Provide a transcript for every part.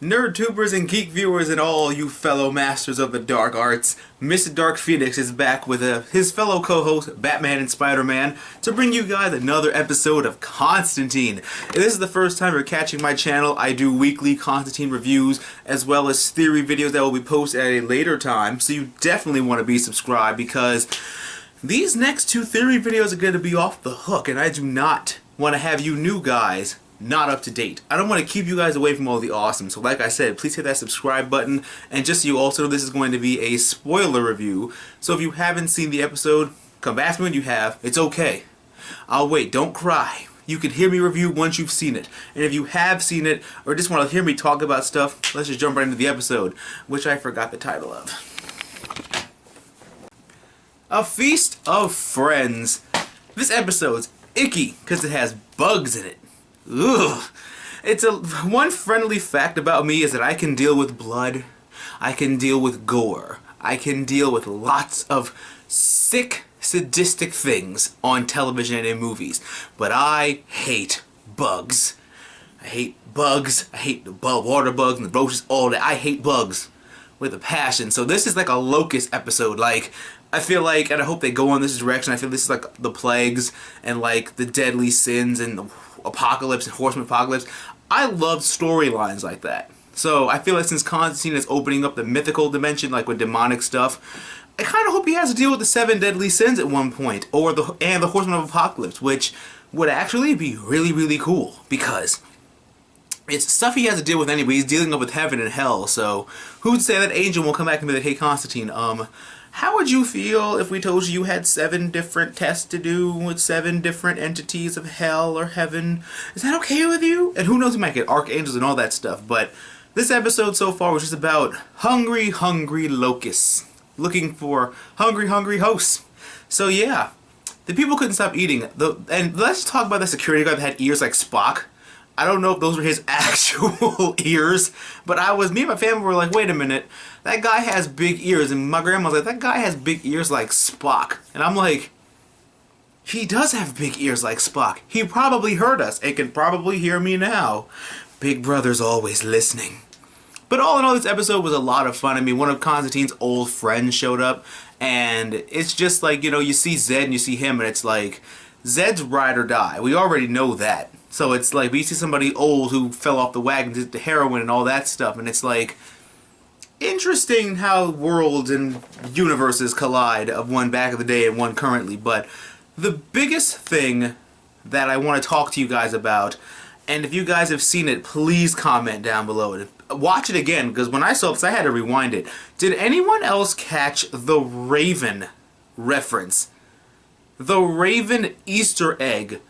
Nerdtubers and geek viewers and all you fellow masters of the dark arts, Mr. Dark Phoenix is back with his fellow co-host Batman and Spider-Man to bring you guys another episode of Constantine. If this is the first time you're catching my channel, I do weekly Constantine reviews as well as theory videos that will be posted at a later time, so you definitely want to be subscribed because these next two theory videos are going to be off the hook, and I do not want to have you new guys not up to date. I don't want to keep you guys away from all the awesome, so like I said, please hit that subscribe button, and just so you also know, this is going to be a spoiler review, so if you haven't seen the episode, come back to me when you have. It's okay. I'll wait. Don't cry. You can hear me review once you've seen it, and if you have seen it, or just want to hear me talk about stuff, let's just jump right into the episode, which I forgot the title of. A Feast of Friends. This episode's icky because it has bugs in it. Ugh. One friendly fact about me is that I can deal with blood, I can deal with gore, I can deal with lots of sick, sadistic things on television and in movies, but I hate bugs. I hate bugs, I hate the water bugs and the roaches, all that. I hate bugs with a passion. So this is like a locust episode. Like, I feel like, and I hope they go in this direction, I feel this is like the plagues and like the deadly sins and the apocalypse and horseman apocalypse. I love storylines like that. So I feel like since Constantine is opening up the mythical dimension, like with demonic stuff, I kind of hope he has to deal with the 7 deadly sins at one point, or the horseman of apocalypse, which would actually be really, really cool because it's stuff he has to deal with anyway. He's dealing with heaven and hell. So who'd say that angel will come back and be like, "Hey Constantine, how would you feel if we told you you had 7 different tests to do with 7 different entities of hell or heaven? Is that okay with you?" And who knows, we might get archangels and all that stuff. But this episode so far was just about hungry, hungry locusts looking for hungry, hungry hosts. So yeah, the people couldn't stop eating. And let's talk about the security guard that had ears like Spock. I don't know if those were his actual ears, but me and my family were like, wait a minute, that guy has big ears. And my grandma was like, that guy has big ears like Spock. And I'm like, he does have big ears like Spock. He probably heard us and can probably hear me now. Big Brother's always listening. But all in all, this episode was a lot of fun. I mean, one of Constantine's old friends showed up, and it's just like, you know, you see Zed and you see him, and it's like, Zed's ride or die. We already know that. So it's like, we see somebody old who fell off the wagon, did the heroin and all that stuff, and it's like, interesting how worlds and universes collide, of one back in the day and one currently. But the biggest thing that I want to talk to you guys about, and if you guys have seen it, please comment down below. Watch it again, because when I saw this, I had to rewind it. Did anyone else catch the Raven reference? The Raven Easter egg.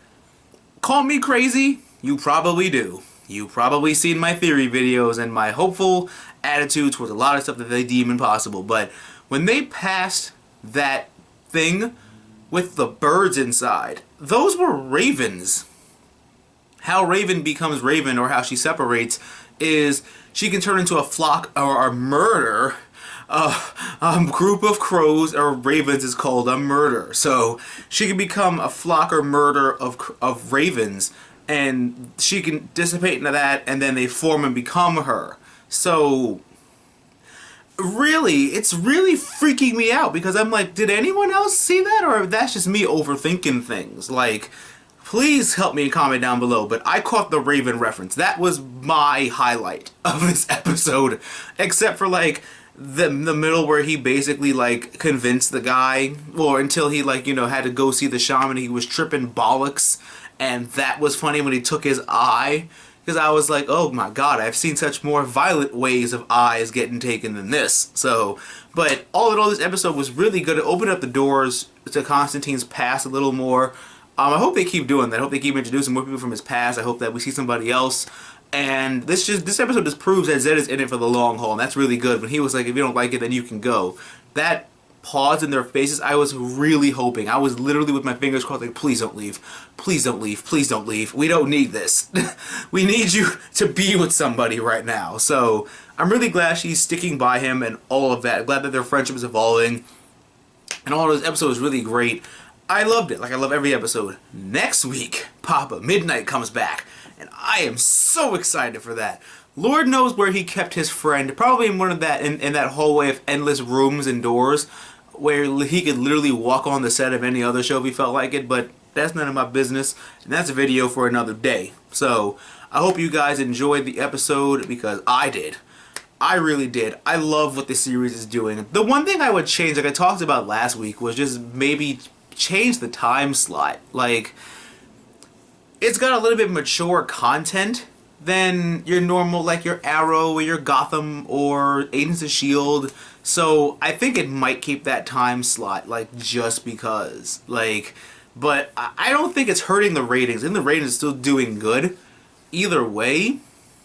Call me crazy, you probably do. You've probably seen my theory videos and my hopeful attitude towards a lot of stuff that they deem impossible. But when they passed that thing with the birds inside, those were ravens. How Raven becomes Raven, or how she separates, is she can turn into a flock or a murder. A group of crows or ravens is called a murder. So she can become a flock or murder of ravens, and she can dissipate into that, and then they form and become her. So really, it's really freaking me out, because I'm like, did anyone else see that, or that's just me overthinking things? Like, please help me comment down below. But I caught the Raven reference. That was my highlight of this episode, except for like the middle where he basically like convinced the guy, or until he like, you know, had to go see the shaman. He was tripping bollocks, and that was funny when he took his eye, because I was like, oh my god, I've seen such more violent ways of eyes getting taken than this. So, but all in all, this episode was really good. It opened up the doors to Constantine's past a little more. I hope they keep doing that. I hope they keep introducing more people from his past. I hope that we see somebody else. And this episode just proves that Zed is in it for the long haul, and that's really good. When he was like, if you don't like it, then you can go. That pause in their faces, I was really hoping. I was literally with my fingers crossed, like, please don't leave. Please don't leave. Please don't leave. We don't need this. We need you to be with somebody right now. So I'm really glad she's sticking by him and all of that. I'm glad that their friendship is evolving. And all of this episode is really great. I loved it. Like, I love every episode. Next week, Papa Midnight comes back, and I am so excited for that. Lord knows where he kept his friend, probably in one of that in that hallway of endless rooms and doors, where he could literally walk on the set of any other show if he felt like it, but that's none of my business, and that's a video for another day. So, I hope you guys enjoyed the episode, because I did. I really did. I love what the series is doing. The one thing I would change, like I talked about last week, was just maybe change the time slot. Like, it's got a little bit mature content than your normal, like your Arrow or your Gotham or Agents of S.H.I.E.L.D. So I think it might keep that time slot, like, just because. Like, but I don't think it's hurting the ratings. I think the ratings are still doing good either way.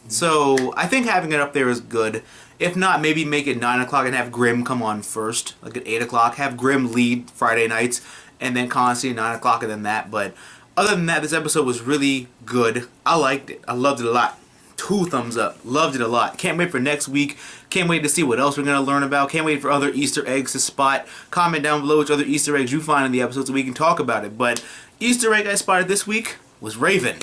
So I think having it up there is good. If not, maybe make it 9 o'clock and have Grimm come on first, like at 8 o'clock. Have Grimm lead Friday nights, and then Constantine 9 o'clock, and then that. But other than that, this episode was really good. I liked it. I loved it a lot. 2 thumbs up. Loved it a lot. Can't wait for next week. Can't wait to see what else we're going to learn about. Can't wait for other Easter eggs to spot. Comment down below which other Easter eggs you find in the episode so we can talk about it. But Easter egg I spotted this week was Raven.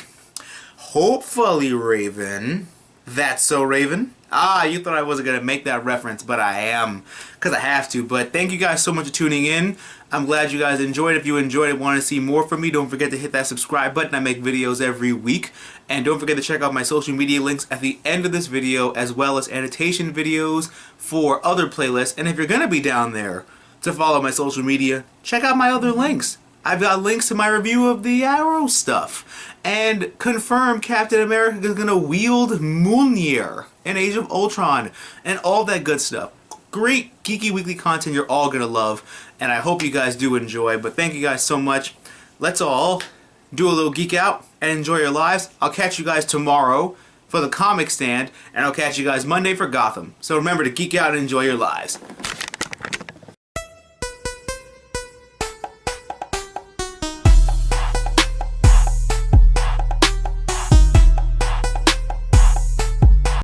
Hopefully Raven. That's so Raven. Ah, you thought I wasn't going to make that reference, but I am, because I have to. But thank you guys so much for tuning in. I'm glad you guys enjoyed. If you enjoyed it, want to see more from me, don't forget to hit that subscribe button. I make videos every week. And don't forget to check out my social media links at the end of this video, as well as annotation videos for other playlists. And if you're going to be down there to follow my social media, check out my other links. I've got links to my review of the Arrow stuff. And confirm Captain America is going to wield Mjolnir in Age of Ultron. And all that good stuff. Great geeky weekly content you're all going to love. And I hope you guys do enjoy. But thank you guys so much. Let's all do a little geek out and enjoy your lives. I'll catch you guys tomorrow for the comic stand. And I'll catch you guys Monday for Gotham. So remember to geek out and enjoy your lives.